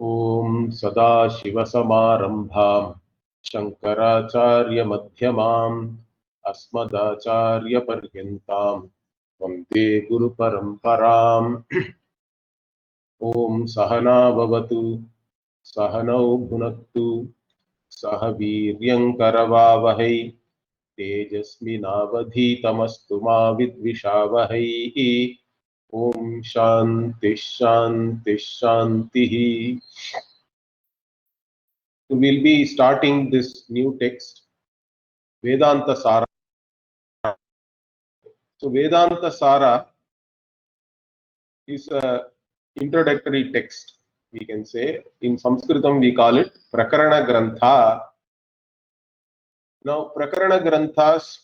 Om Sadashivasamarambham Shankaracharya Madhyamam Asmadacharya Paryantam Vande Guru Paramparam. Om Sahana Bhavatu Sahanau Bhunaktu Sahaviryam Karavavahai Tejasvinavadhitamastu ma vidvishavahai. Om Shanti Shanti Shanti. So we'll be starting this new text, Vedanta Sara. So Vedanta Sara is a introductory text, we can say. In Sanskritam we call it Prakarana Grantha. Now Prakarana Granthas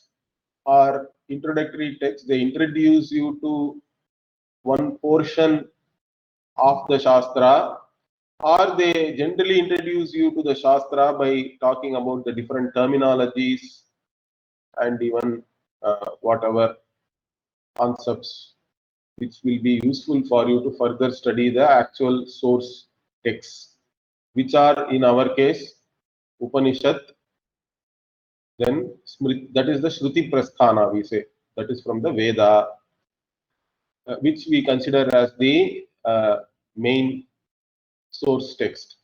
are introductory texts. They introduce you to one portion of the Shastra, or they generally introduce you to the Shastra by talking about the different terminologies and even whatever concepts which will be useful for you to further study the actual source texts, which are in our case Upanishad, then that is the Shruti Prasthana, we say, that is from the Veda, which we consider as the main source text,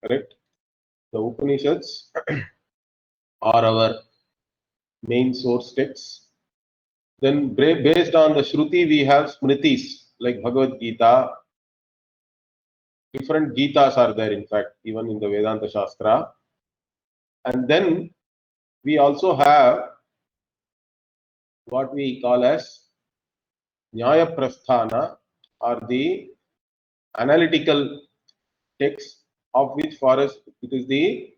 correct? The Upanishads are our main source texts. Then based on the Shruti, we have Smritis like Bhagavad Gita. Different Gitas are there, in fact, even in the Vedanta Shastra. And then we also have what we call as Nyaya Prasthana, or the analytical text, of which for us it is the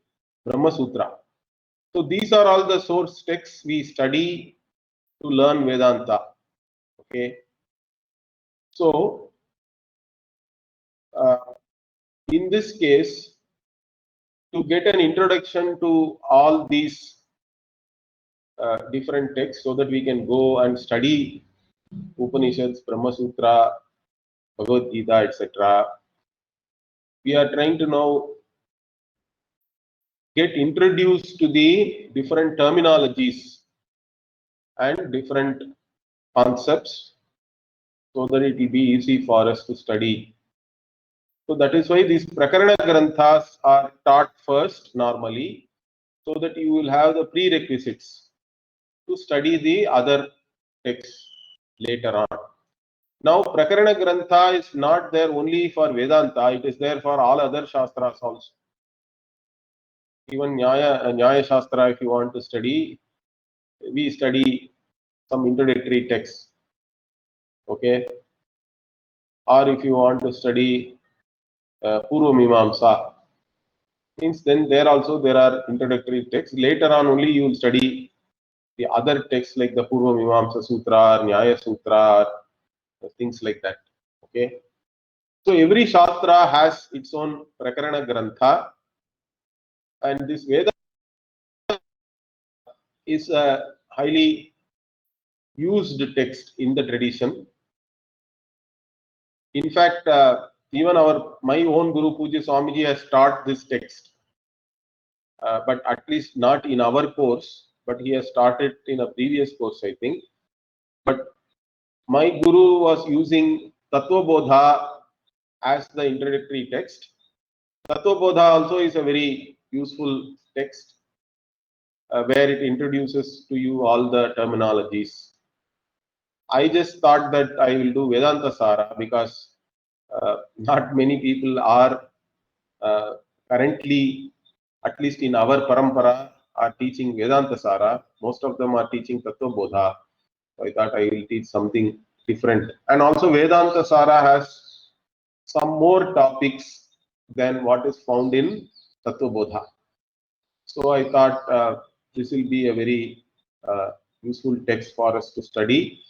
Brahma Sutra. So these are all the source texts we study to learn Vedanta. Okay. So in this case, to get an introduction to all these different texts, so that we can go and study Upanishads, Brahma Sutra, Bhagavad Gita, etc., we are trying to now get introduced to the different terminologies and different concepts, so that it will be easy for us to study. So that is why these Prakarana Granthas are taught first normally, so that you will have the prerequisites to study the other texts later on. Now, Prakarana Grantha is not there only for Vedanta, it is there for all other Shastras also. Even Nyaya Shastra, if you want to study, we study some introductory texts. Okay. Or if you want to study Purva Mimamsa, means then there also there are introductory texts. Later on only you will study the other texts like the Purva Mimamsa Sutra or Nyaya Sutra or things like that. Okay. So every Shastra has its own Prakarana Grantha, and this Veda is a highly used text in the tradition. In fact, even my own Guru Puja Swamiji has taught this text, but at least not in our course, but he has taught it in a previous course, I think. But my Guru was using Tattva Bodha as the introductory text. Tattva Bodha also is a very useful text, where it introduces to you all the terminologies. I just thought that I will do Vedanta Sara because not many people are currently, at least in our parampara, are teaching Vedanta Sara. Most of them are teaching Tattva Bodha. So I thought I will teach something different. And also Vedanta Sara has some more topics than what is found in Tattva Bodha. So I thought this will be a very useful text for us to study.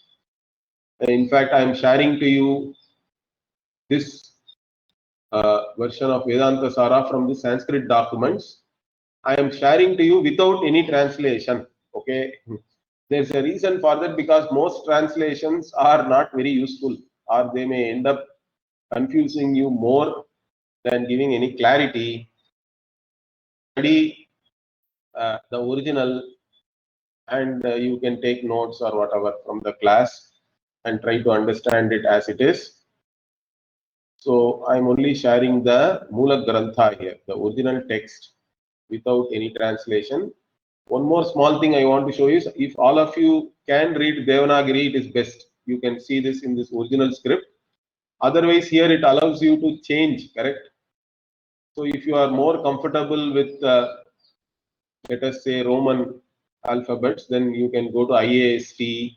In fact, I am sharing to you this version of Vedanta Sara from the Sanskrit documents. I am sharing to you without any translation. Okay, there's a reason for that, because most translations are not very useful, or they may end up confusing you more than giving any clarity. Study the original, and you can take notes or whatever from the class and try to understand it as it is. So I'm only sharing the Mula Grantha here, the original text without any translation. One more small thing I want to show you is, if all of you can read Devanagari, it is best. You can see this in this original script. Otherwise, here it allows you to change, correct? So if you are more comfortable with, let us say, Roman alphabets, then you can go to IAST,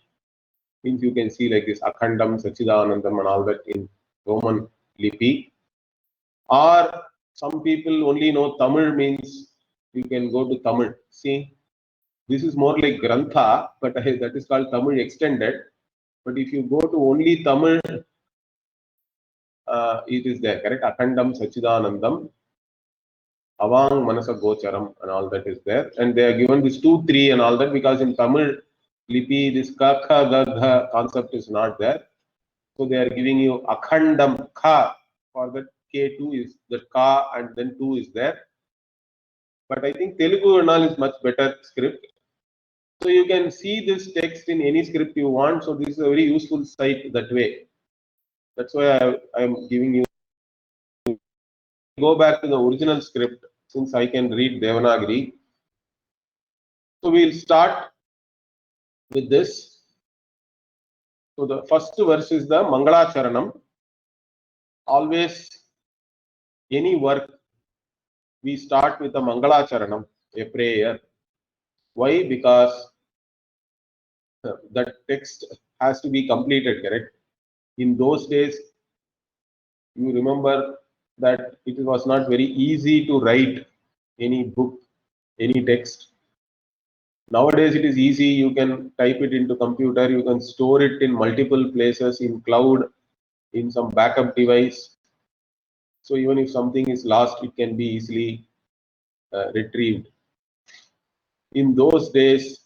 means you can see like this Akhandam, Sachidanandam and all that in Roman Lipi. Or some people only know Tamil, means you can go to Tamil. See, this is more like Grantha, but that is called Tamil extended. But if you go to only Tamil, it is there, correct? Akhandam, Sachidanandam, Avang, Manasa Gocharam, and all that is there. And they are given this 2, 3 and all that, because in Tamil Lipi, this Ka, Kha, Ga, Gha concept is not there. So they are giving you Akhandam Kha, for that K2 is the Ka, and then 2 is there. But I think Telugu and all is much better script. So you can see this text in any script you want. So this is a very useful site that way. That's why I am giving you. Go back to the original script, since I can read Devanagari. So we'll start with this. So the first verse is the Mangalacharanam. Always, any work, we start with a Mangalacharanam, a prayer. Why? Because that text has to be completed, correct? In those days, you remember that it was not very easy to write any book, any text. Nowadays it is easy. You can type it into computer, you can store it in multiple places, in cloud, in some backup device. So even if something is lost, it can be easily retrieved. In those days,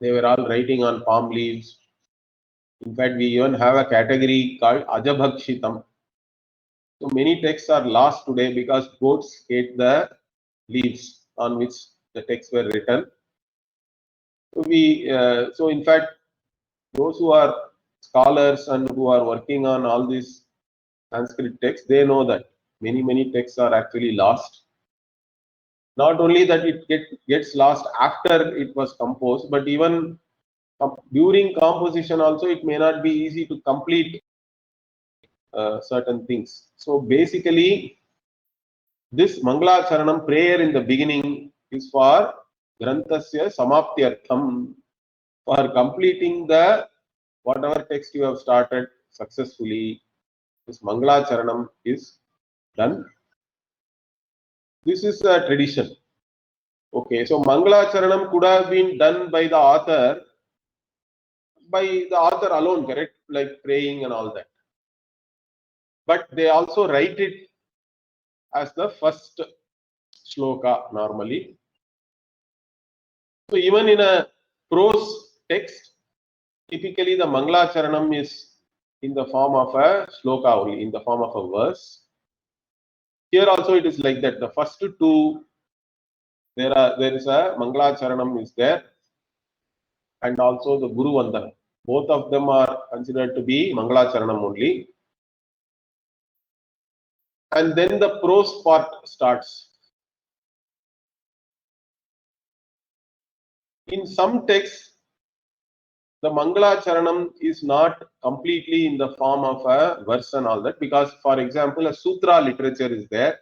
they were all writing on palm leaves. In fact, we even have a category called Ajabhakshitam. So many texts are lost today because goats ate the leaves on which the texts were written. So in fact, those who are scholars and who are working on all these Sanskrit texts, they know that many texts are actually lost. Not only that it gets lost after it was composed, but even during composition also, it may not be easy to complete certain things. So basically, this Mangalacharanam prayer in the beginning is for Granthasya Samaptyartham, for completing the whatever text you have started successfully. This Mangalacharanam is done. This is a tradition. Okay, so Mangalacharanam could have been done by the author alone, correct? Like praying and all that. But they also write it as the first shloka normally. So even in a prose text, typically the Mangalacharanam is in the form of a shloka only, in the form of a verse. Here also it is like that. The first two, there is a Mangalacharanam is there, and also the Guru Vandana. Both of them are considered to be Mangalacharanam only. And then the prose part starts. In some texts, the Mangalacharanam is not completely in the form of a verse and all that, because, for example, a sutra literature is there.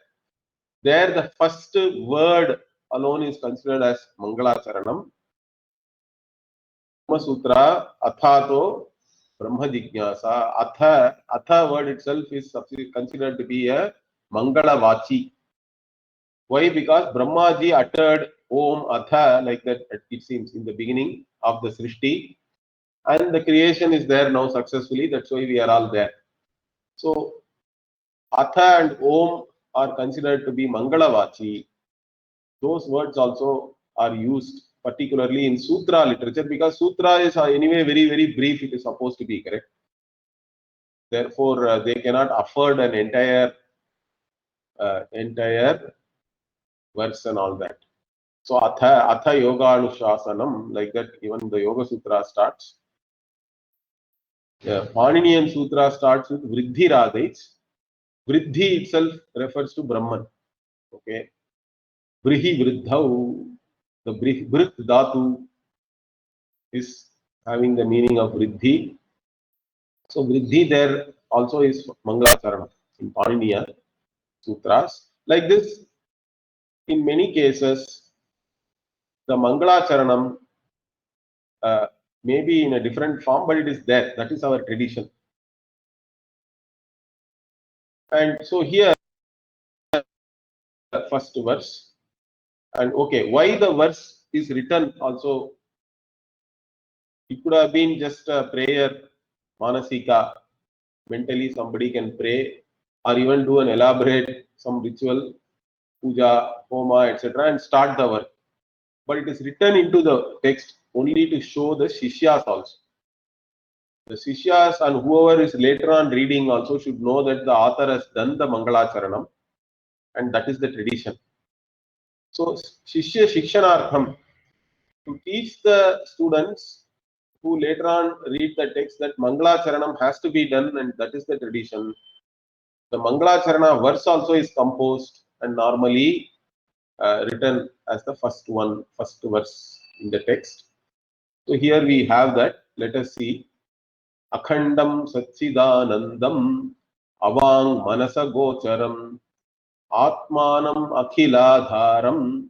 There, the first word alone is considered as Mangalacharanam. Brahma Sutra, Athato, Brahma Jignasa. Atha word itself is considered to be a Mangalavachi. Why? Because Brahmaji uttered Om Atha, like that it seems, in the beginning of the Srishti. And the creation is there now successfully. That's why we are all there. So, Atha and Om are considered to be Mangalavachi. Those words also are used particularly in Sutra literature, because Sutra is anyway very brief. It is supposed to be, correct. Therefore, they cannot afford an entire entire verse and all that. So atha yoga anushasanam, like that even the Yoga Sutra starts. Paninian Sutra starts with Vriddhi Radhais. Vriddhi itself refers to Brahman. Okay. Vrihi Vriddhau, the Brit Dhatu is having the meaning of Vriddhi. So Vriddhi there also is Mangalaacharana in Paniniya Sutras. Like this, in many cases, the Mangalacharanam may be in a different form, but it is there. That is our tradition. And so here, first verse. And okay, why the verse is written also, it could have been just a prayer, manasika, mentally somebody can pray, or even do an elaborate, some ritual, puja, homa, etc. and start the work. But it is written into the text only to show the Shishyas also. The Sishyas and whoever is later on reading also should know that the author has done the Mangalacharanam, and that is the tradition. So, Shishya Shikshanartham, to teach the students who later on read the text that Mangalacharanam has to be done, and that is the tradition. The Mangalacharana verse also is composed and normally written as the first verse in the text. So, here we have that. Let us see. Akhandam Satchidanandam Avang Manasa Gocharam Atmanam Akhiladharam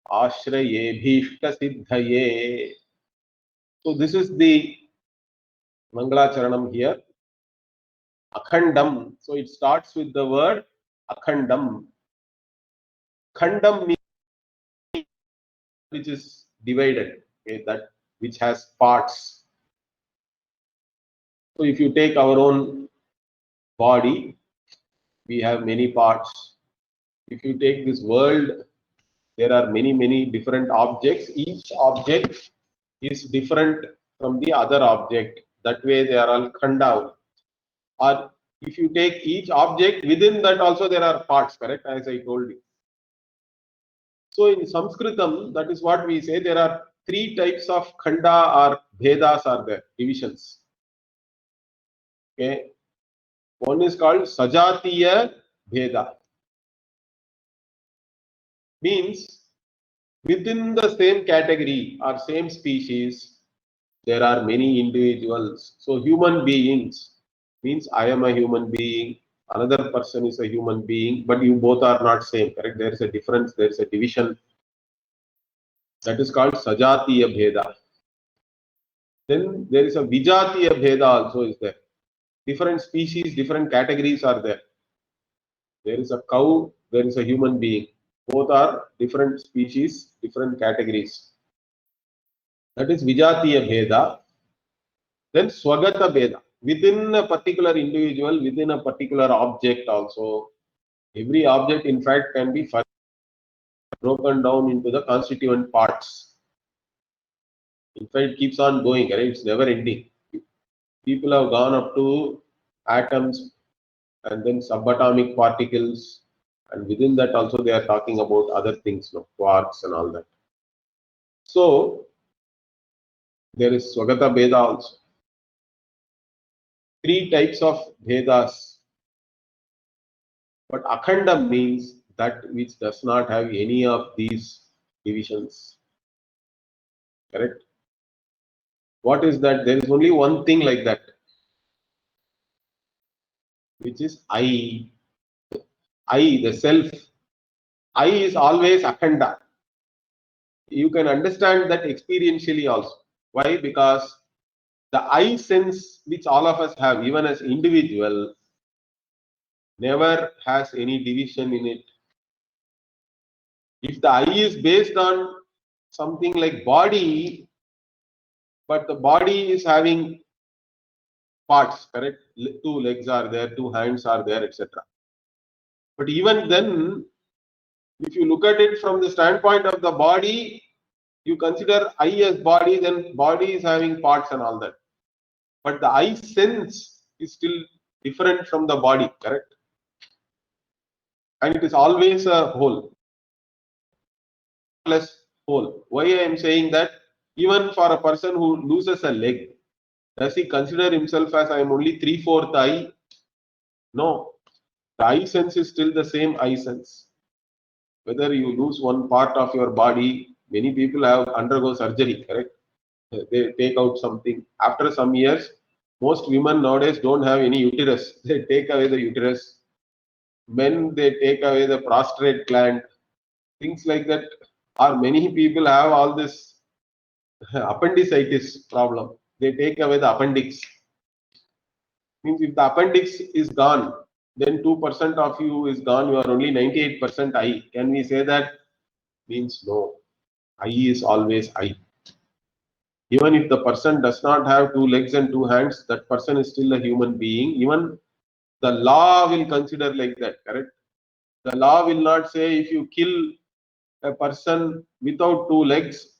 Ashraye Bhishta Siddhaye. So this is the Mangalacharanam here. Akhandam. So it starts with the word Akhandam. Khandam means which is divided, okay, that which has parts. So if you take our own body, we have many parts. If you take this world, there are many different objects. Each object is different from the other object. That way they are all khanda. Or if you take each object, within that also there are parts, correct, as I told you. So in Sanskritam, that is what we say, there are three types of khanda or bhedas are there, divisions. Okay. One is called Sajatiya Bheda. Means within the same category or same species, there are many individuals. So human beings means I am a human being, another person is a human being, but you both are not same, correct? There is a difference, there is a division. That is called Sajatiya Bheda. Then there is a Vijatiya Bheda also is there. Different species, different categories are there. There is a cow, there is a human being. Both are different species, different categories. That is Vijatiya Bheda. Then Swagata Bheda. Within a particular individual, within a particular object also. Every object, in fact, can be broken down into the constituent parts. In fact, it keeps on going, right? It's never ending. People have gone up to atoms and then subatomic particles, and within that also they are talking about other things, no? Quarks and all that. So there is Swagata Bheda also. Three types of Bhedas. But Akhanda means that which does not have any of these divisions. Correct? What is that? There is only one thing like that, which is I. I, the self. I is always Akhanda. You can understand that experientially also. Why? Because the I sense which all of us have, even as individual, never has any division in it. If the I is based on something like body, but the body is having parts, correct? Two legs are there, two hands are there, etc. But even then, if you look at it from the standpoint of the body, you consider I as body, then body is having parts and all that. But the I sense is still different from the body, correct? and it is always a whole, plus whole. Why I am saying that? Even for a person who loses a leg, does he consider himself as I am only 3/4 eye? No. The eye sense is still the same eye sense. Whether you lose one part of your body, many people have undergo surgery, correct? They take out something. After some years, most women nowadays don't have any uterus. They take away the uterus. Men, they take away the prostate gland. Things like that. Or many people have all this appendicitis problem. They take away the appendix. Means if the appendix is gone, then 2% of you is gone. You are only 98% eye. Can we say that? Means no. Eye is always eye. Even if the person does not have 2 legs and 2 hands, that person is still a human being. Even the law will consider like that, correct? The law will not say if you kill a person without 2 legs,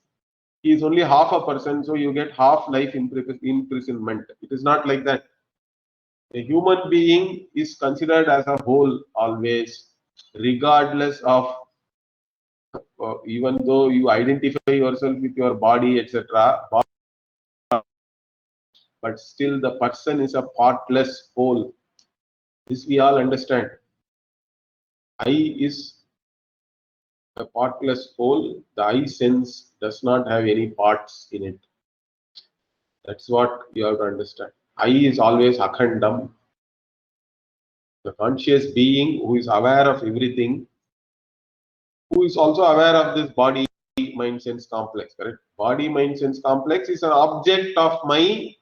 he is only half a person, so you get half life imprisonment. It is not like that. A human being is considered as a whole always, regardless of even though you identify yourself with your body, etc. But still, the person is a partless whole. This we all understand. I is a partless whole. The I sense does not have any parts in it. That's what you have to understand. I is always akhandam. The conscious being who is aware of everything, who is also aware of this body mind sense complex, correct? Body mind sense complex is an object of my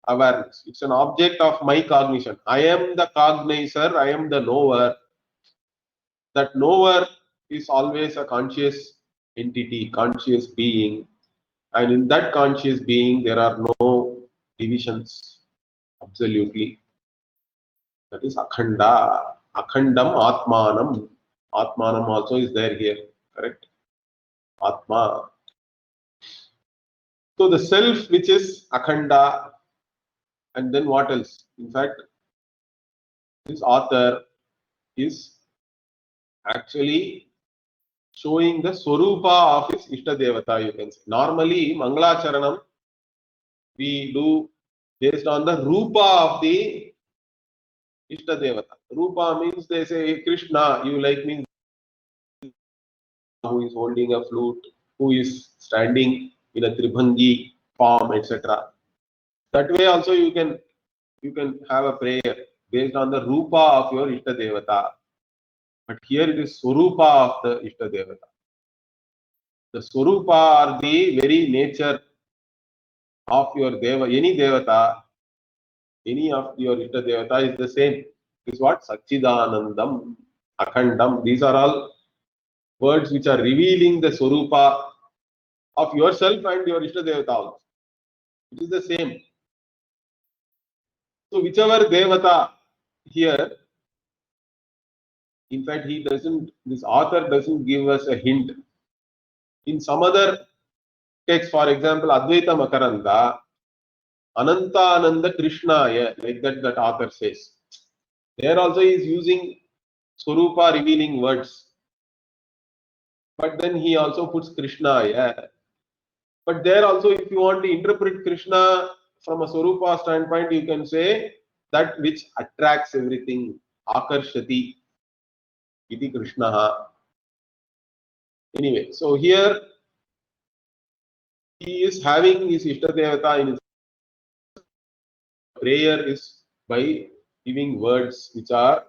awareness. It's an object of my cognition. I am the cognizer, I am the knower. That knower is always a conscious entity, conscious being. And in that conscious being, there are no divisions. Absolutely. That is akhanda. Akhandam atmanam. Atmanam also is there here. Correct? Atma. So the self which is akhanda, and then what else? In fact, this author is actually showing the Swarupa of his Ishta Devata, you can say. Normally, Mangalacharanam we do based on the Rupa of the Ishta Devata. Rupa means they say Krishna, you like means who is holding a flute, who is standing in a Tribhangi form, etc. That way also you can have a prayer based on the Rupa of your Ishta Devata. But here it is Swarupa of the Ishta Devata. The Swarupa are the very nature of your Deva, any Devata, any of your Ishta Devata is the same. This is what? Satchidanandam, Akhandam. These are all words which are revealing the Swarupa of yourself and your Ishta Devata also. It is the same. So whichever Devata here, in fact, this author doesn't give us a hint. In some other text, for example, Advaita Makaranda, Ananta Ananda Krishnaya, like that author says. There also he is using Swarupa revealing words. But then he also puts Krishnaya. But there also, if you want to interpret Krishna from a Swarupa standpoint, you can say that which attracts everything. Akarshati iti Krishna. Anyway, so here he is having his Ishta Devata in his prayer is by giving words which are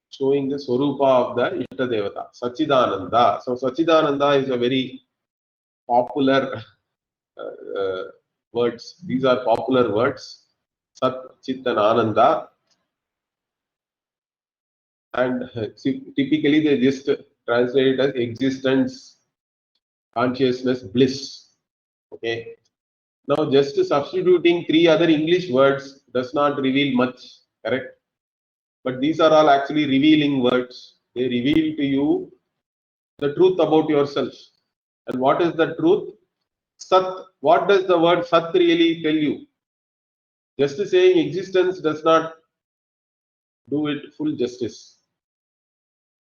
showing the Swarupa of the Ishta Devata, Satchidananda. So Satchidananda is a very popular words. These are popular words. Sat, Chit and Ananda. And typically they just translate it as existence, consciousness, bliss. Okay. Now just substituting 3 other English words does not reveal much, correct? But these are all actually revealing words. They reveal to you the truth about yourself. And what is the truth? Sat. What does the word Sat really tell you? Just saying existence does not do it full justice.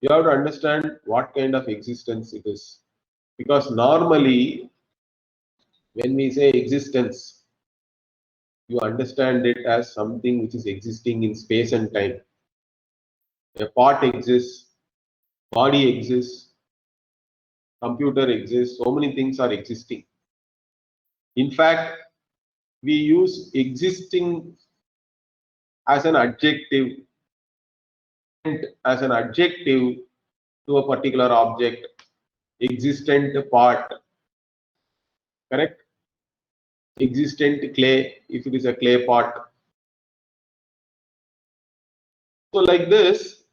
You have to understand what kind of existence it is. Because normally, when we say existence, you understand it as something which is existing in space and time. A pot exists, body exists, computer exists, so many things are existing. In fact, we use existing as an adjective to a particular object, existent part, correct? Existent clay, if it is a clay pot. So like this,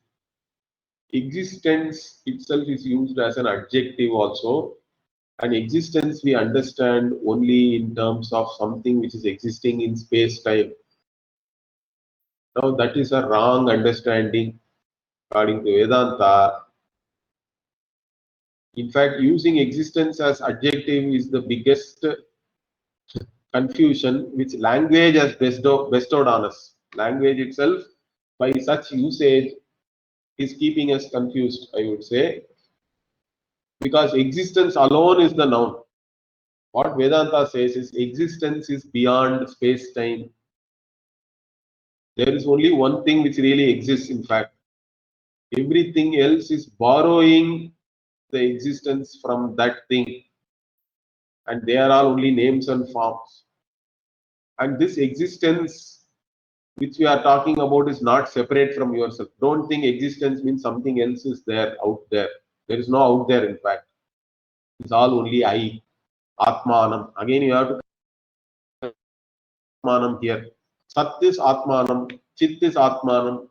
existence itself is used as an adjective also. And existence we understand only in terms of something which is existing in space-time. Now that is a wrong understanding according to Vedanta. In fact, using existence as adjective is the biggest confusion which language has bestowed on us. Language itself, by such usage, is keeping us confused, I would say, because existence alone is the noun. What Vedanta says is existence is beyond space-time. There is only one thing which really exists, in fact. Everything else is borrowing the existence from that thing, and they are all only names and forms. And this existence which we are talking about is not separate from yourself. Don't think existence means something else is there out there. There is no out there, in fact. It's all only I, Atmanam. Again, you have to Atmanam here. Sat is Atmanam, Chit is Atmanam,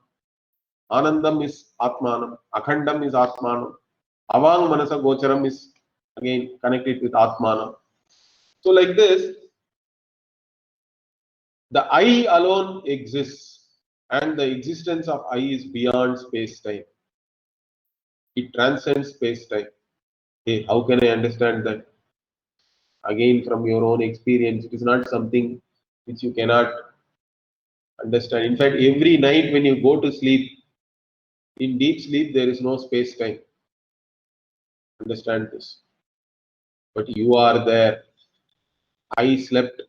Anandam is Atmanam, Akhandam is Atmanam, Avang Manasa Gocharam is again connected with Atmanam. So, like this, the I alone exists, and the existence of I is beyond space time. It transcends space time. Hey, how can I understand that? Again, from your own experience, it is not something which you cannot understand. In fact, every night when you go to sleep, in deep sleep, there is no space time. Understand this. But you are there. I slept.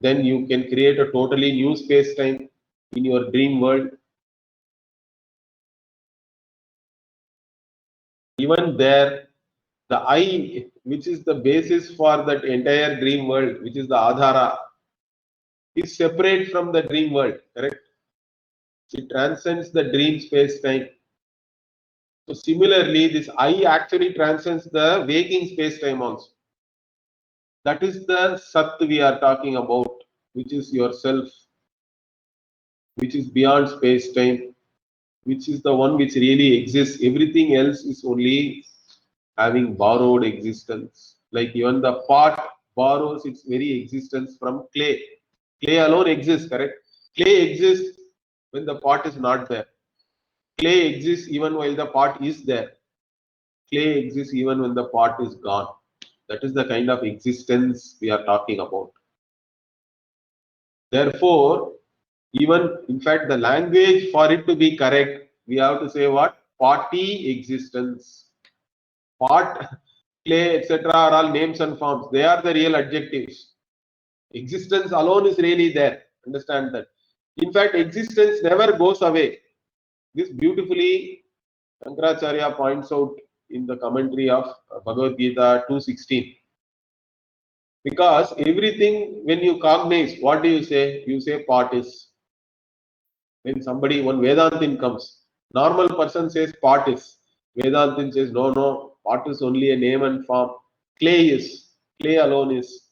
Then you can create a totally new space time in your dream world. Even there, the I, which is the basis for that entire dream world, which is the Adhara, is separate from the dream world, correct? It transcends the dream space time. So similarly, this I actually transcends the waking space time also. That is the Sat we are talking about, which is yourself, which is beyond space time, which is the one which really exists. Everything else is only having borrowed existence. Like even the pot borrows its very existence from clay. Clay alone exists, correct? Clay exists when the pot is not there. Clay exists even while the pot is there. Clay exists even when the pot is gone. That is the kind of existence we are talking about. Therefore, even in fact, the language for it to be correct, we have to say what? Potty existence. Pot, clay, etc. are all names and forms. They are the real adjectives. Existence alone is really there. Understand that. In fact, existence never goes away. This beautifully Shankaracharya points out in the commentary of Bhagavad Gita 2:16. Because everything, when you cognize, what do you say? You say pot is. When somebody, one Vedantin comes, normal person says pot is. Vedantin says, no, no, pot is only a name and form. Clay is. Clay alone is.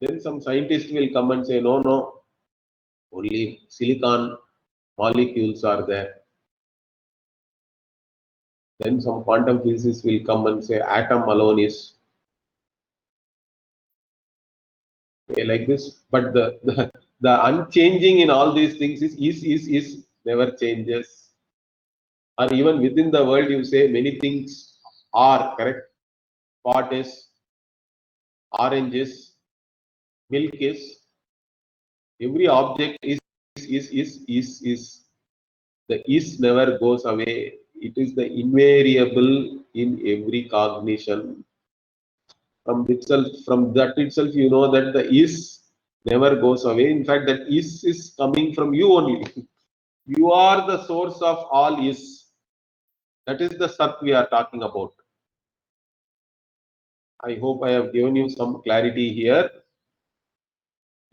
Then some scientist will come and say, no, no, only silicon molecules are there. Then some quantum physicists will come and say atom alone is. Okay, like this. But the unchanging in all these things is never changes. Or even within the world, you say many things are correct. Pot is, orange is, milk is. Every object is. The is never goes away. It is the invariable in every cognition. From that itself, you know that the is never goes away. In fact, that is coming from you only. You are the source of all is. That is the Sat we are talking about. I hope I have given you some clarity here.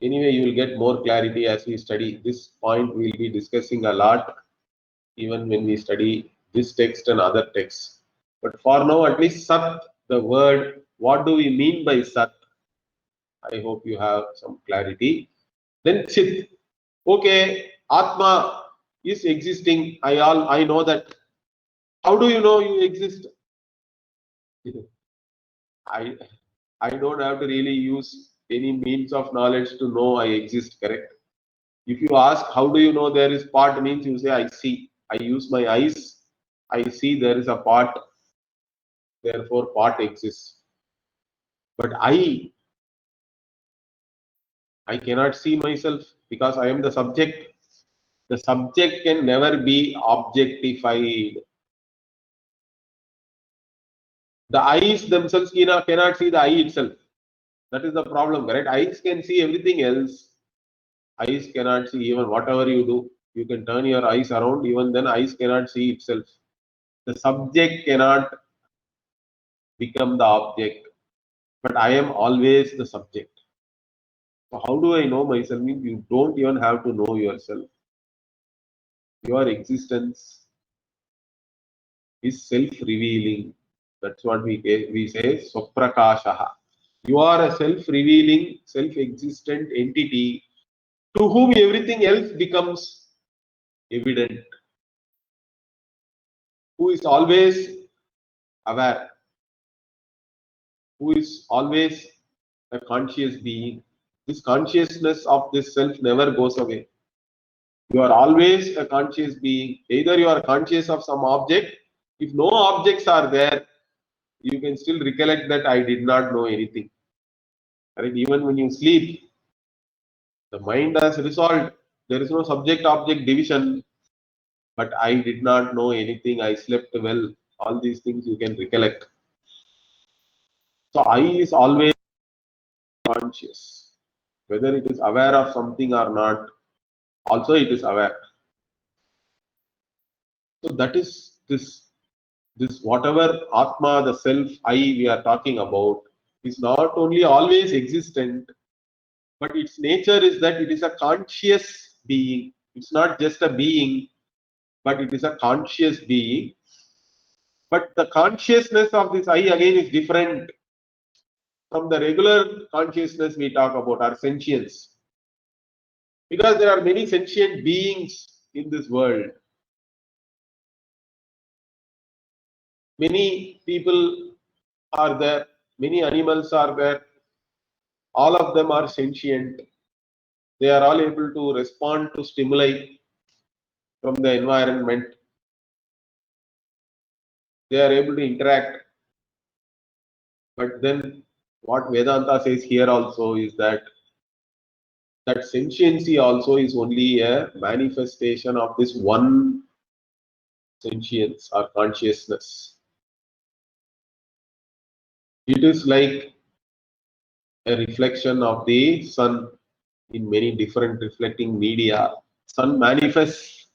Anyway, you will get more clarity as we study. This point we will be discussing a lot, even when we study this text and other texts. But for now, at least Sat, the word, what do we mean by Sat? I hope you have some clarity. Then Chit. Okay, Atma is existing. I know that. How do you know you exist? I I don't have to really use any means of knowledge to know I exist, correct? If you ask how do you know there is part, means you say I see. I use my eyes. I see there is a part, therefore part exists. But I cannot see myself because I am the subject. The subject can never be objectified. The eyes themselves cannot see the eye itself. That is the problem, right? Eyes can see everything else. Eyes cannot see even whatever you do. You can turn your eyes around, even then eyes cannot see itself. The subject cannot become the object, but I am always the subject. So how do I know myself? Means you don't even have to know yourself. Your existence is self-revealing. That's what we say, Swaprakashaha. You are a self-revealing, self-existent entity to whom everything else becomes evident, who is always aware, who is always a conscious being. This consciousness of this self never goes away. You are always a conscious being. Either you are conscious of some object. If no objects are there, you can still recollect that I did not know anything. Right? Even when you sleep, the mind has resolved. There is no subject-object division. But I did not know anything. I slept well. All these things you can recollect. So I is always conscious. Whether it is aware of something or not, also it is aware. So that is this whatever Atma, the self, I we are talking about, is not only always existent, but its nature is that it is a conscious being. It's not just a being, but it is a conscious being. But the consciousness of this I again is different from the regular consciousness we talk about, our sentience. Because there are many sentient beings in this world. Many people are there, many animals are there, all of them are sentient. They are all able to respond to stimuli from the environment. They are able to interact. But then what Vedanta says here also is that sentiency also is only a manifestation of this one sentience or consciousness. It is like a reflection of the sun in many different reflecting media. Sun manifests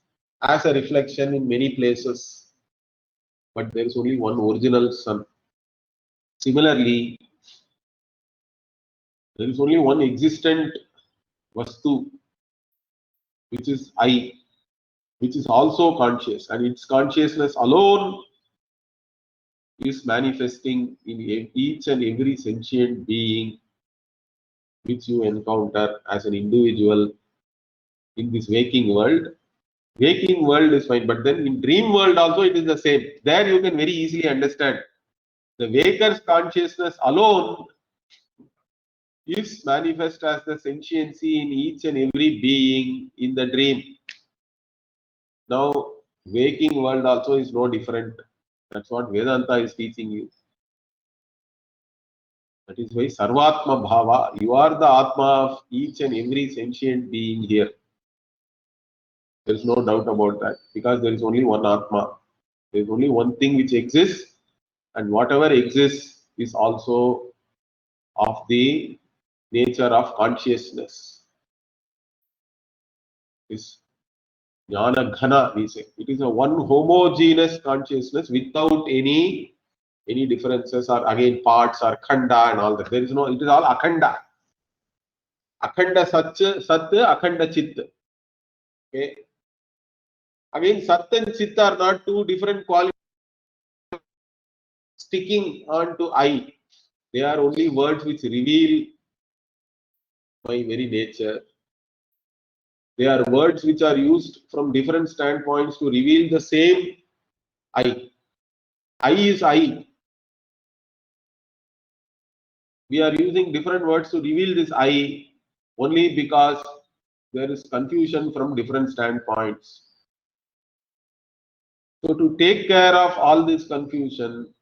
as a reflection in many places, but there is only one original sun. Similarly, there is only one existent Vastu, which is I, which is also conscious, and its consciousness alone is manifesting in each and every sentient being which you encounter as an individual in this waking world. Waking world is fine, but then in dream world also it is the same. There you can very easily understand. The waker's consciousness alone is manifest as the sentiency in each and every being in the dream. Now, waking world also is no different. That's what Vedanta is teaching you. That is why Sarvatma Bhava, you are the Atma of each and every sentient being here. There is no doubt about that, because there is only one Atma. There is only one thing which exists, and whatever exists is also of the nature of consciousness. Is Jnana Ghana, we say. It is a one homogeneous consciousness without any differences, or again parts or khanda and all that. There is no, it is all akhanda. Akhanda Sat, Akhanda Chit. Okay. Again, Sat and Chit are not two different qualities sticking on to I. They are only words which reveal my very nature. They are words which are used from different standpoints to reveal the same I. I is I. We are using different words to reveal this I only because there is confusion from different standpoints. So to take care of all this confusion,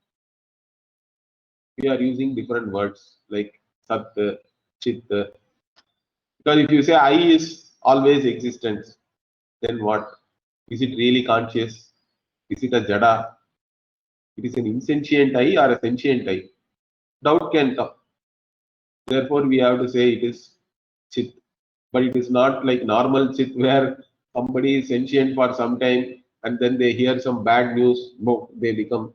we are using different words like Sat, Chit. Because if you say I is always existence, then what? Is it really conscious? Is it a jada? It is an insentient I or a sentient I? Doubt can come. Therefore, we have to say it is Chit. But it is not like normal Chit where somebody is sentient for some time and then they hear some bad news, they go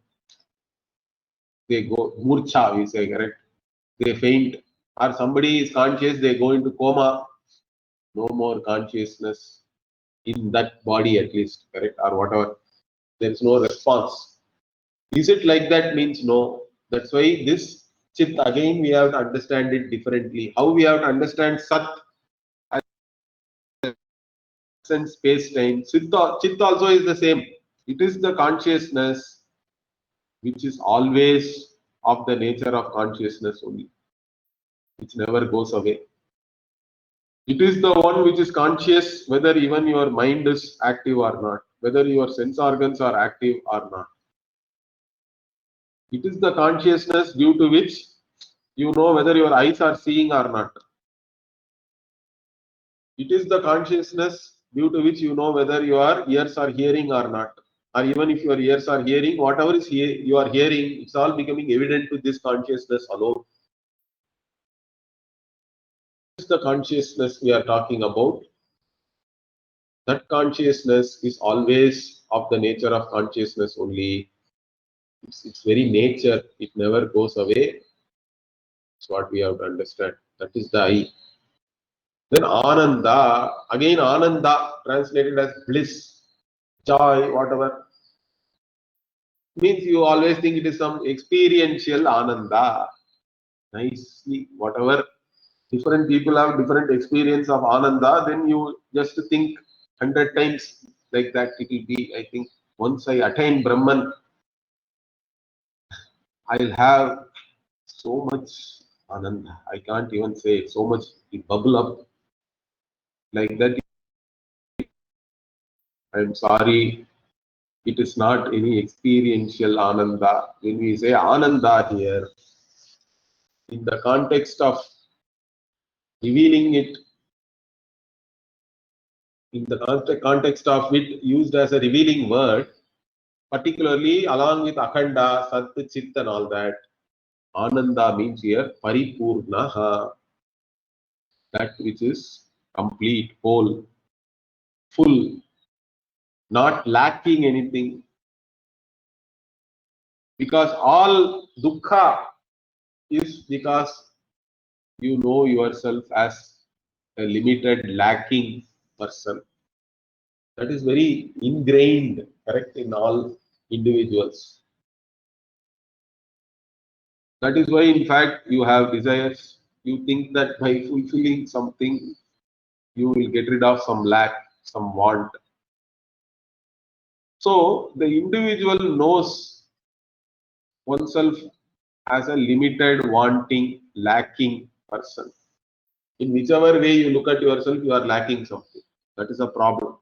murcha, we say, correct? They faint. Or somebody is conscious, they go into coma. No more consciousness in that body, at least, correct? Or whatever. There is no response. Is it like that? Means no. That's why this Chit, again, we have to understand it differently. How we have to understand Sat and space-time. Chit also is the same. It is the consciousness which is always of the nature of consciousness only, which never goes away. It is the one which is conscious whether even your mind is active or not, whether your sense organs are active or not. It is the consciousness due to which you know whether your eyes are seeing or not. It is the consciousness due to which you know whether your ears are hearing or not. Or even if your ears are hearing, whatever is you are hearing, it's all becoming evident to this consciousness alone. This is the consciousness we are talking about. That consciousness is always of the nature of consciousness only. Its very nature, it never goes away. That's what we have to understand. That is the I. Then Ananda, again Ananda, translated as bliss, joy, whatever. Means you always think it is some experiential Ananda. Nicely, whatever. Different people have different experience of Ananda, then you just think 100 times like that it will be. I think once I attain Brahman, I'll have so much Ananda. I can't even say it. So much it bubble up like that. I'm sorry, it is not any experiential Ananda. When we say Ananda here, in the context of revealing it, in the context of it used as a revealing word, particularly along with Akhanda, Sat, Chit and all that, Ananda means here Paripurnaha, that which is complete, whole, full, not lacking anything. Because all dukkha is because you know yourself as a limited, lacking person. That is very ingrained, correct, in all individuals. That is why, in fact, you have desires. You think that by fulfilling something, you will get rid of some lack, some want. So, the individual knows oneself as a limited, wanting, lacking person. In whichever way you look at yourself, you are lacking something. That is a problem.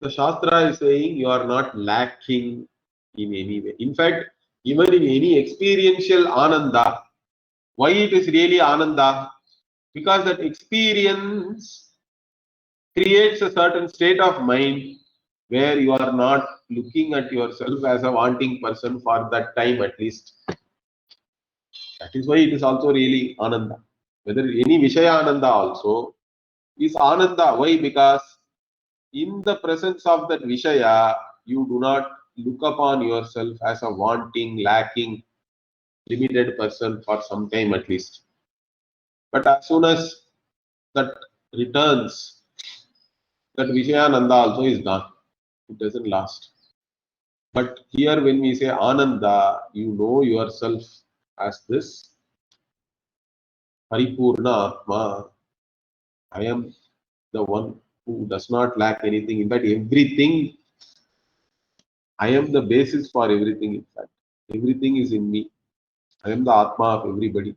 The Shastra is saying you are not lacking in any way. In fact, even in any experiential Ananda, why it is really Ananda? Because that experience creates a certain state of mind where you are not looking at yourself as a wanting person for that time at least. That is why it is also really Ananda. Whether any Vishaya Ananda also is Ananda. Why? Because in the presence of that Vishaya, you do not look upon yourself as a wanting, lacking, limited person for some time at least. But as soon as that returns, that Vishayananda also is gone. It doesn't last. But here when we say Ananda, you know yourself as this Paripurna Atma. I am the one who does not lack anything. In fact, everything, I am the basis for everything. In fact, everything is in me. I am the Atma of everybody.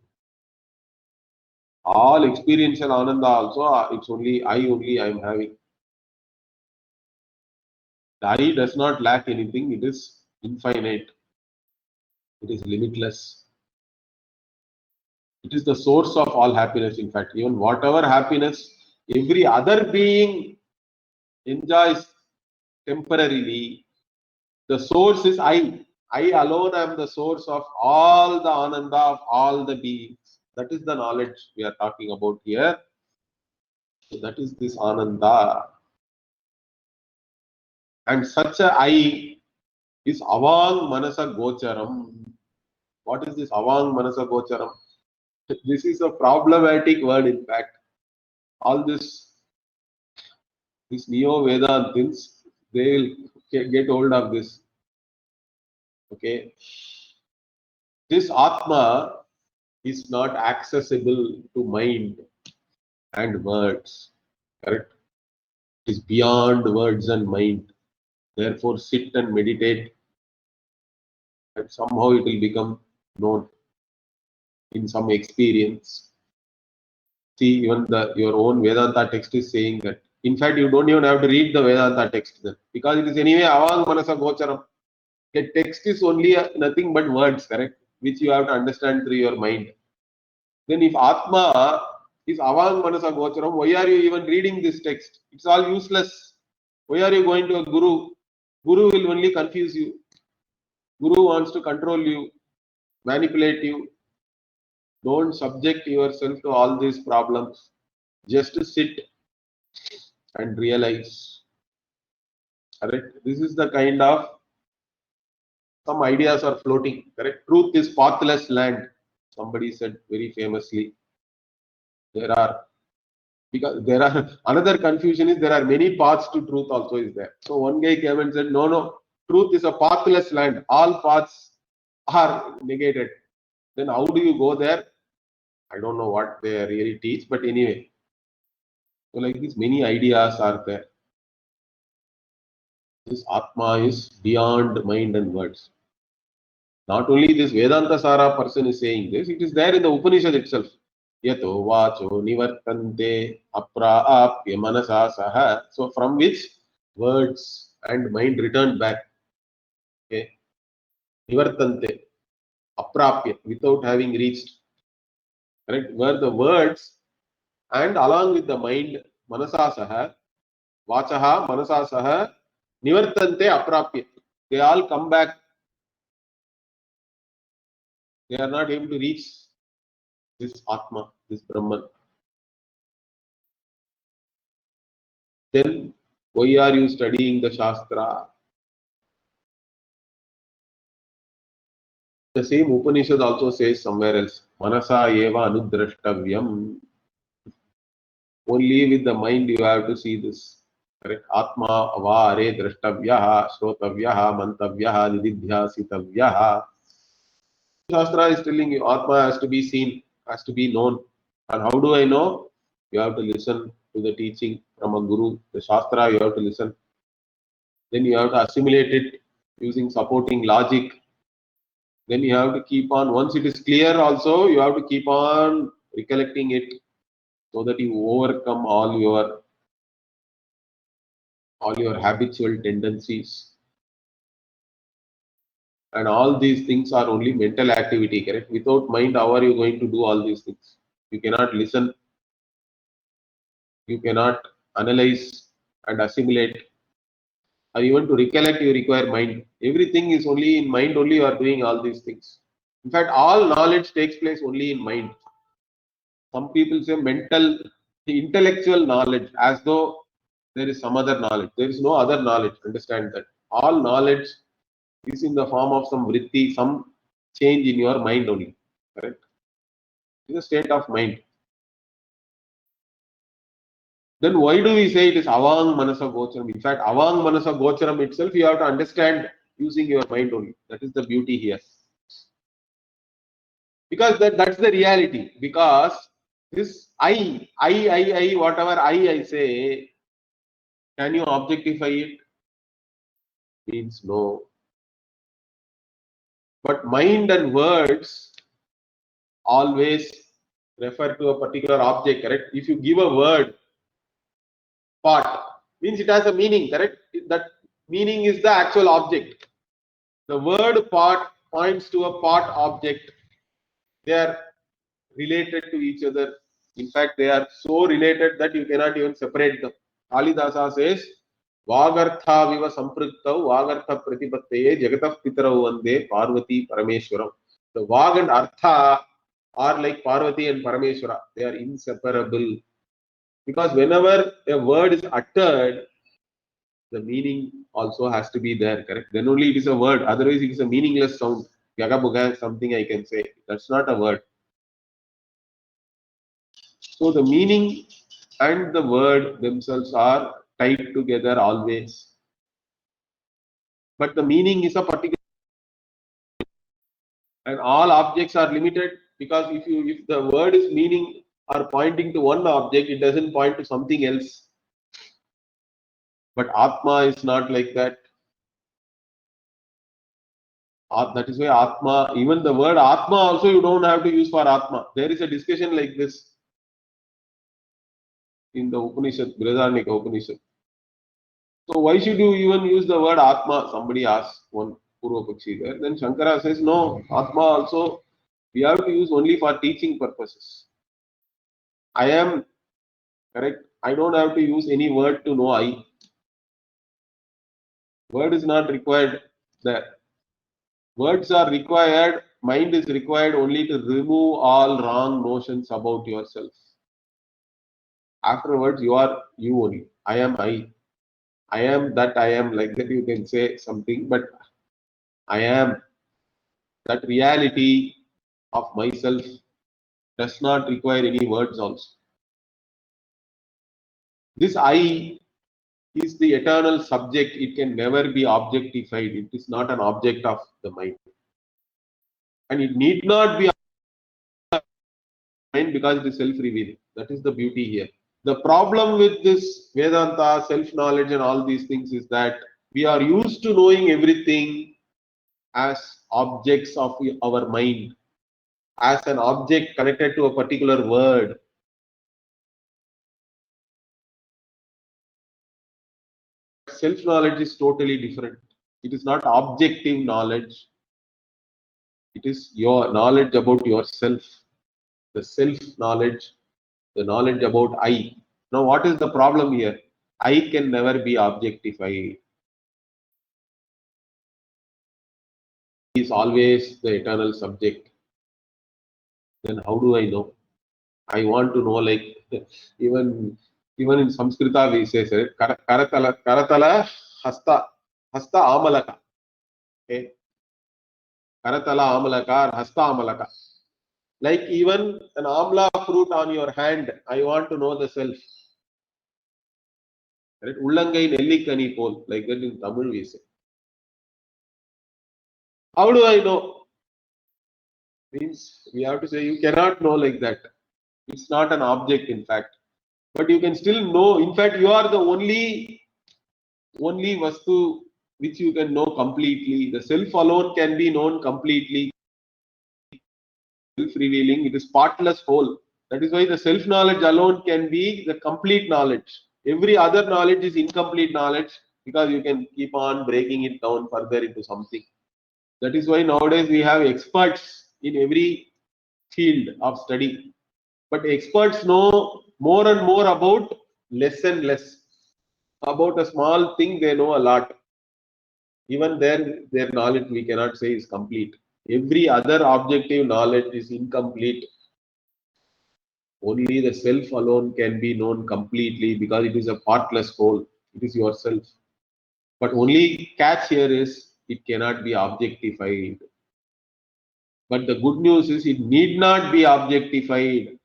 All experiential Ananda also, it's only I am having. The I does not lack anything. It is infinite. It is limitless. It is the source of all happiness. In fact, even whatever happiness every other being enjoys temporarily, the source is I. I alone am the source of all the Ananda of all the beings. That is the knowledge we are talking about here. So that is this Ananda. And such a I is Avang Manasa Gocharam. What is this Avang Manasa Gocharam? This is a problematic word, in fact. All this neo Vedantins, they will get hold of this. Okay. This Atma is not accessible to mind and words. Correct? It is beyond words and mind. Therefore, sit and meditate, and somehow it will become known in some experience. See, even your own Vedanta text is saying that. In fact, you don't even have to read the Vedanta text then, because it is anyway Avang Manasa Gocharam. The text is only nothing but words, correct? Which you have to understand through your mind. Then if Atma is Avang Manasa Gocharam, why are you even reading this text? It's all useless. Why are you going to a Guru? Guru will only confuse you. Guru wants to control you, manipulate you. Don't subject yourself to all these problems. Just sit and realize. Correct? This is the kind of some ideas are floating. Correct? Truth is pathless land. Somebody said very famously. There are, because there are another confusion is there are many paths to truth also is there. So one guy came and said, no, truth is a pathless land. All paths are negated. Then how do you go there? I don't know what they really teach, but anyway. So like this, many ideas are there. This Atma is beyond mind and words. Not only this Vedanta Sara person is saying this, it is there in the Upanishad itself. Yato vacho nivartante apraapya manasa saha. So from which words and mind returned back. Okay. Nivartante, apraapya, without having reached. Correct? Where the words and along with the mind, manasa saha, vachaha, manasa saha, nivartante apraapya. They all come back. They are not able to reach this Atma, this Brahman. Then why are you studying the Shastra? The same Upanishad also says somewhere else, Manasa eva anudrashtavyam. Only with the mind you have to see this. Correct? Atma avare drashtavyaha, shrotavyaha, mantavyaha, nididhyasitavyaha. Shastra is telling you Atma has to be seen, has to be known. And how do I know? You have to listen to the teaching from a guru. The Shastra you have to listen. Then you have to assimilate it using supporting logic. Then you have to keep on, once it is clear also, you have to keep on recollecting it so that you overcome all your habitual tendencies. And all these things are only mental activity, correct? Without mind, how are you going to do all these things? You cannot listen You cannot analyze and assimilate, or even to recollect you require mind. Everything is only in mind, only you are doing all these things. In fact, all knowledge takes place only in mind. Some people say mental, intellectual knowledge, as though there is some other knowledge. There is no other knowledge. Understand that. All knowledge is in the form of some vritti, some change in your mind only. Correct? It's a state of mind. Then why do we say it is avang manasa gocharam? In fact, avang manasa gocharam itself you have to understand using your mind only. That is the beauty here. Because that's the reality. Because this I, whatever I say, can you objectify it? Means no. But mind and words always refer to a particular object, correct? If you give a word, part, means it has a meaning, correct? That meaning is the actual object. The word part points to a part object. They are related to each other. In fact, they are so related that you cannot even separate them. Kalidasa says, Vagartha viva sampriktav Vagartha pratipattaye jagatah pitarau vande Parvati Parameshwaram. The Vag and Artha are like Parvati and Parameshwara. They are inseparable. Because whenever a word is uttered, the meaning also has to be there, correct? Then only it is a word. Otherwise, it is a meaningless sound. Gagabuga, something I can say. That's not a word. So the meaning and the word themselves are tied together always. But the meaning is a particular, and all objects are limited, because if the word is meaning or pointing to one object, it doesn't point to something else. But Atma is not like that. That is why Atma, even the word Atma also you don't have to use for Atma. There is a discussion like this in the Upanishad, Brihadaranyaka Upanishad. So why should you even use the word Atma? Somebody asks one Purva Pakshi there. Then Shankara says, no, Atma also we have to use only for teaching purposes. I am, correct? I don't have to use any word to know I. Word is not required there. Words are required, mind is required only to remove all wrong notions about yourself. Afterwards, you are you only. I am I. I am that I am, like that you can say something, but I am, that reality of myself does not require any words also. This I is the eternal subject. It can never be objectified. It is not an object of the mind. And it need not be mind because it is self-revealing. That is the beauty here. The problem with this Vedanta, self-knowledge and all these things is that we are used to knowing everything as objects of our mind, as an object connected to a particular word. Self-knowledge is totally different. It is not objective knowledge. It is your knowledge about yourself, the self-knowledge, the knowledge about I. Now, what is the problem here? I can never be objectified. He is always the eternal subject. Then how do I know? I want to know, like even in Sanskrita we say, karatala hasta amalaka. Okay, karatala amalaka or hasta amalaka. Like even an amla fruit on your hand, I want to know the self. Right? Ullangai nellikani pol, like that in Tamil we say. How do I know? Means we have to say you cannot know like that. It's not an object, in fact. But you can still know. In fact, you are the only vastu which you can know completely. The self alone can be known completely. Self-revealing, it is partless whole. That is why the self-knowledge alone can be the complete knowledge. Every other knowledge is incomplete knowledge because you can keep on breaking it down further into something. That is why nowadays we have experts in every field of study. But experts know more and more about less and less. About a small thing, they know a lot. Even then, their knowledge we cannot say is complete. Every other objective knowledge is incomplete. Only the self alone can be known completely because it is a partless whole. It is yourself. But only catch here is it cannot be objectified. But the good news is it need not be objectified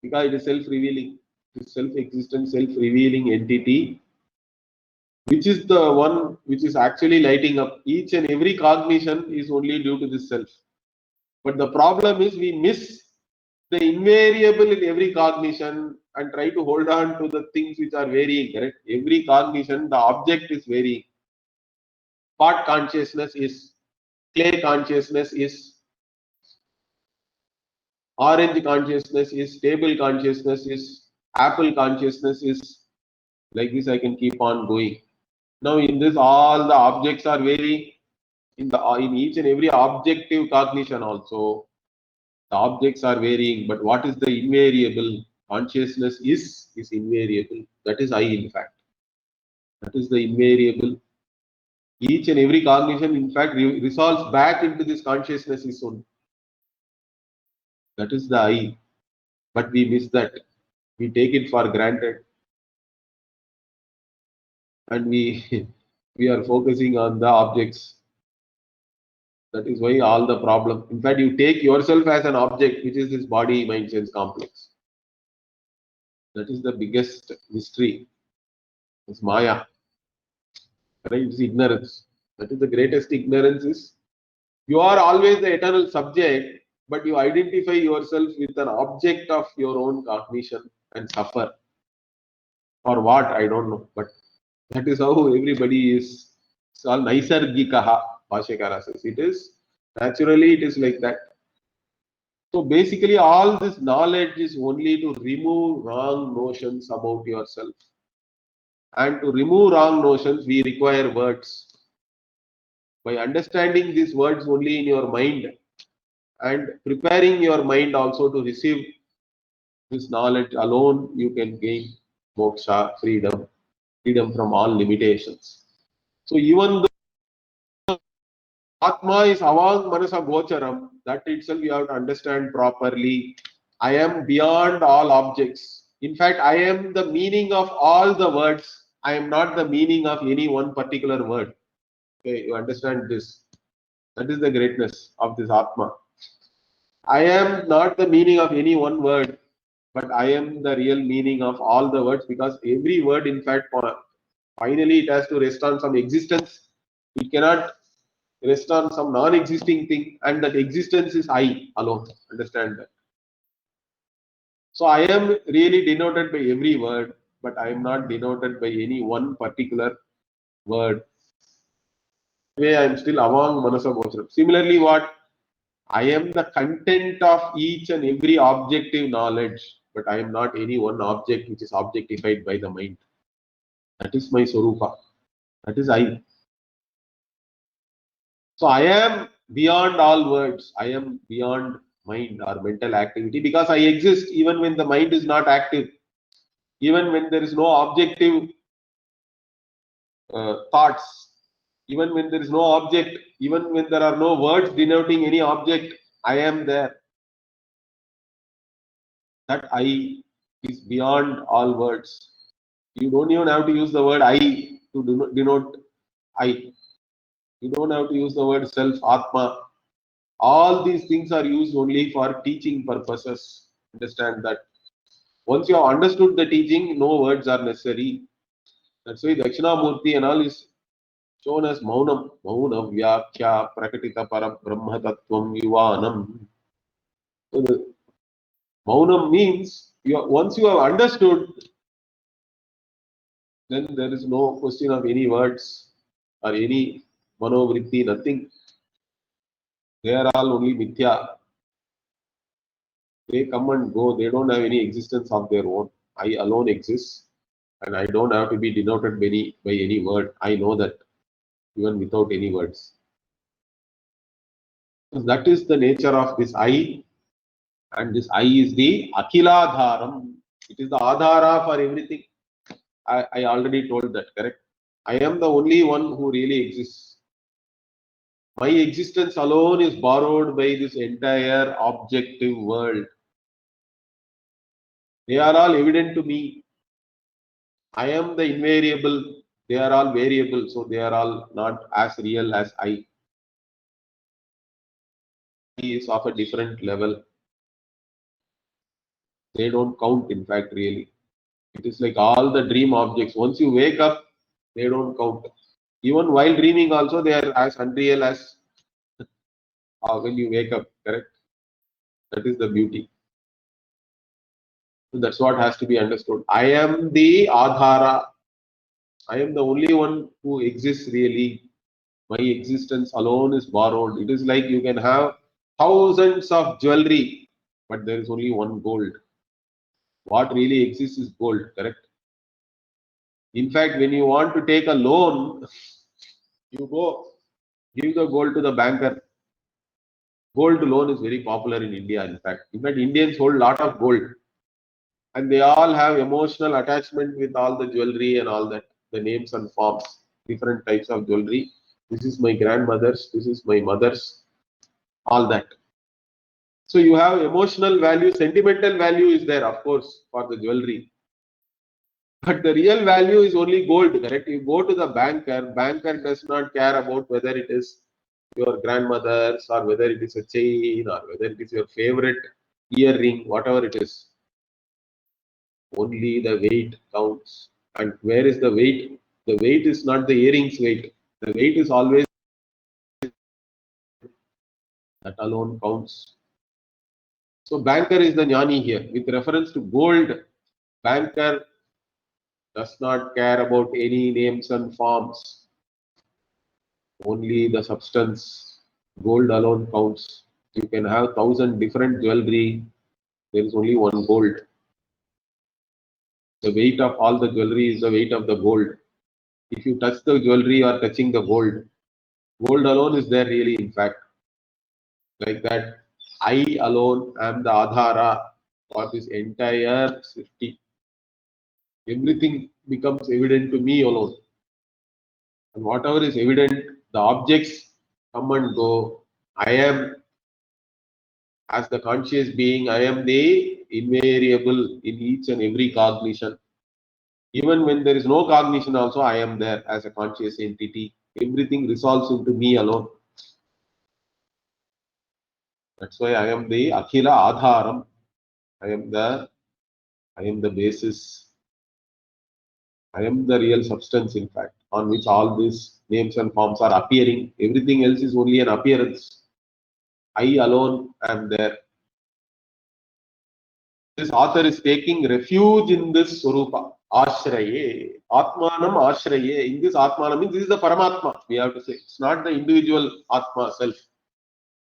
because it is self-revealing. It is self-existent, self-revealing entity, which is the one which is actually lighting up. Each and every cognition is only due to this self. But the problem is we miss the invariable in every cognition and try to hold on to the things which are varying, correct? Every cognition, the object is varying. Pot consciousness is, clay consciousness is, orange consciousness is, table consciousness is, apple consciousness is, like this I can keep on going. Now in this all the objects are varying. In each and every objective cognition also, the objects are varying, but what is the invariable? Consciousness is invariable. That is I, in fact. That is the invariable. Each and every cognition, in fact, resolves back into this consciousness is only. That is the I. But we miss that. We take it for granted. And we we are focusing on the objects. That is why all the problem. In fact, you take yourself as an object, which is this body, mind, sense complex. That is the biggest mystery. It's Maya. Right? It's ignorance. That is the greatest ignorance is you are always the eternal subject, but you identify yourself with an object of your own cognition and suffer. For what? I don't know. But that is how everybody is. It's all naisargikaha, Bhashyakara says. It is naturally, it is like that. So basically, all this knowledge is only to remove wrong notions about yourself. And to remove wrong notions, we require words. By understanding these words only in your mind and preparing your mind also to receive this knowledge alone, you can gain moksha, freedom, freedom from all limitations. So even though Atma is avang manasa gocharam, that itself you have to understand properly. I am beyond all objects. In fact, I am the meaning of all the words. I am not the meaning of any one particular word. Okay, you understand this. That is the greatness of this Atma. I am not the meaning of any one word, but I am the real meaning of all the words because every word, in fact, finally it has to rest on some existence. It cannot rest on some non-existing thing, and that existence is I alone. Understand that. So I am really denoted by every word, but I am not denoted by any one particular word. Way I am still avang manasa gocharam. Similarly, what? I am the content of each and every objective knowledge, but I am not any one object which is objectified by the mind. That is my Swarupa. That is I. So I am beyond all words. I am beyond mind or mental activity because I exist even when the mind is not active. Even when there is no objective thoughts. Even when there is no object. Even when there are no words denoting any object. I am there. That I is beyond all words. You don't even have to use the word I to denote I. You don't have to use the word self, Atma. All these things are used only for teaching purposes. Understand that. Once you have understood the teaching, no words are necessary. That's why Dakshinamurti and all is shown as Maunam. Mauna Vyakya Prakatita Para Brahma Tattvam Yuvanam. So the Maunam means once you have understood, then there is no question of any words or any manovritti, nothing. They are all only mithya. They come and go. They don't have any existence of their own. I alone exists, and I don't have to be denoted by any word. I know that even without any words. So that is the nature of this I, and this I is the Akiladharam. It is the Adhara for everything. I already told that, correct? I am the only one who really exists. My existence alone is borrowed by this entire objective world. They are all evident to me. I am the invariable. They are all variable, so they are all not as real as I. He is of a different level. They don't count, in fact, really. It is like all the dream objects. Once you wake up, they don't count. Even while dreaming also, they are as unreal as when you wake up, correct? That is the beauty. So that's what has to be understood. I am the Adhara. I am the only one who exists really. My existence alone is borrowed. It is like you can have thousands of jewelry, but there is only one gold. What really exists is gold, correct? In fact, when you want to take a loan, you go give the gold to the banker. Gold loan is very popular in India, in fact. Indians hold a lot of gold. And they all have emotional attachment with all the jewelry and all that, the names and forms, different types of jewelry. This is my grandmother's, this is my mother's, all that. So you have emotional value, sentimental value is there, of course, for the jewelry. But the real value is only gold, correct? You go to the banker does not care about whether it is your grandmother's or whether it is a chain or whether it is your favorite earring, whatever it is. Only the weight counts. And where is the weight? The weight is not the earrings weight. The weight is always that alone counts. So banker is the jnani here. With reference to gold, banker does not care about any names and forms. Only the substance. Gold alone counts. You can have 1,000 different jewelry. There is only one gold. The weight of all the jewelry is the weight of the gold. If you touch the jewelry, you are touching the gold. Gold alone is there really, in fact. Like that, I alone am the Adhara for this entire Srishti. Everything becomes evident to me alone. And whatever is evident, the objects come and go. I am, as the conscious being, I am the invariable in each and every cognition. Even when there is no cognition also, I am there as a conscious entity. Everything resolves into me alone. That's why I am the Akhila Adharam. I am the basis. I am the real substance, in fact, on which all these names and forms are appearing. Everything else is only an appearance. I alone am there. This author is taking refuge in this Swarupa. Ashraye. Atmanam Ashraye. In this Atmanam means this is the Paramatma, we have to say. It's not the individual Atma self.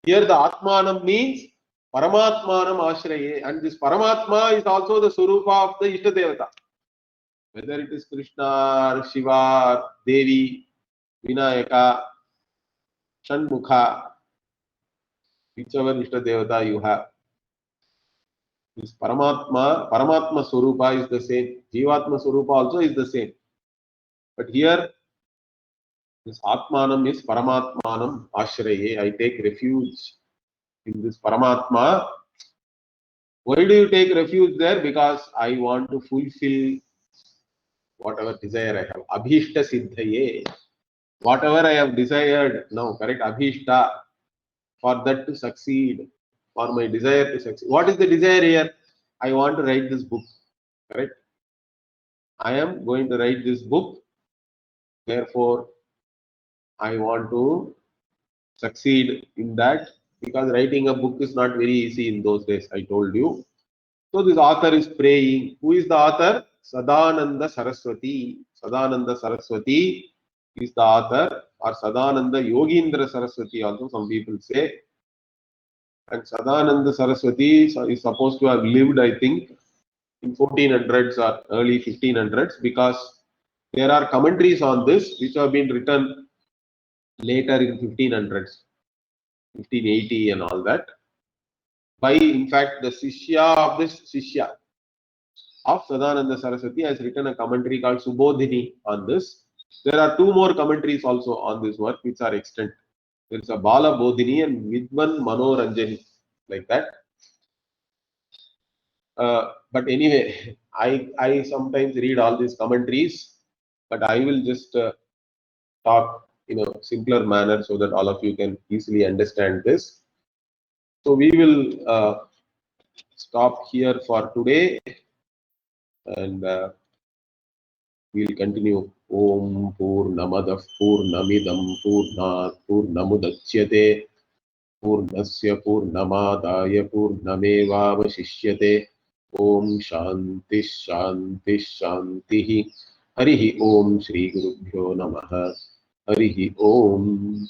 Here the Atmanam means Paramatmanam Ashraye. And this Paramatma is also the Swarupa of the Ishtadevata. Whether it is Krishna, or Shiva, or Devi, Vinayaka, Shanmukha, whichever Ishtadevata you have. This Paramatma Swarupa is the same. Jivatma Swarupa also is the same. But here, this Atmanam is Paramatmanam Ashraye. I take refuge in this Paramatma. Why do you take refuge there? Because I want to fulfill whatever desire I have. Abhishta Siddhaye. Whatever I have desired now, correct? Abhishta. For that to succeed. For my desire to succeed. What is the desire here? I want to write this book. Correct? I am going to write this book. Therefore, I want to succeed in that, because writing a book is not very easy in those days, I told you. So this author is praying. Who is the author? Sadananda Saraswati. Sadananda Saraswati is the author, or Sadananda Yogindra Saraswati also some people say. And Sadananda Saraswati is supposed to have lived, I think, in 1400s or early 1500s, because there are commentaries on this which have been written later in 1500s, 1580 and all that, by in fact the Sishya of this Sishya. of Sadananda Saraswati has written a commentary called Subodhini on this. There are two more commentaries also on this work which are extant. There is a Bala Bodhini and Vidvan Manoranjani, like that. But anyway, I sometimes read all these commentaries, but I will just talk in a simpler manner so that all of you can easily understand this. So we will stop here for today, and we'll continue. Om Purnamadah Purnamidam Purnat Purnamudachyate Purnasya Purnamadaya Purnamevavashishyate. Om Shanti Shanti Shanti. Harihi Om Shri Gurubhyo Namaha. Harihi Om.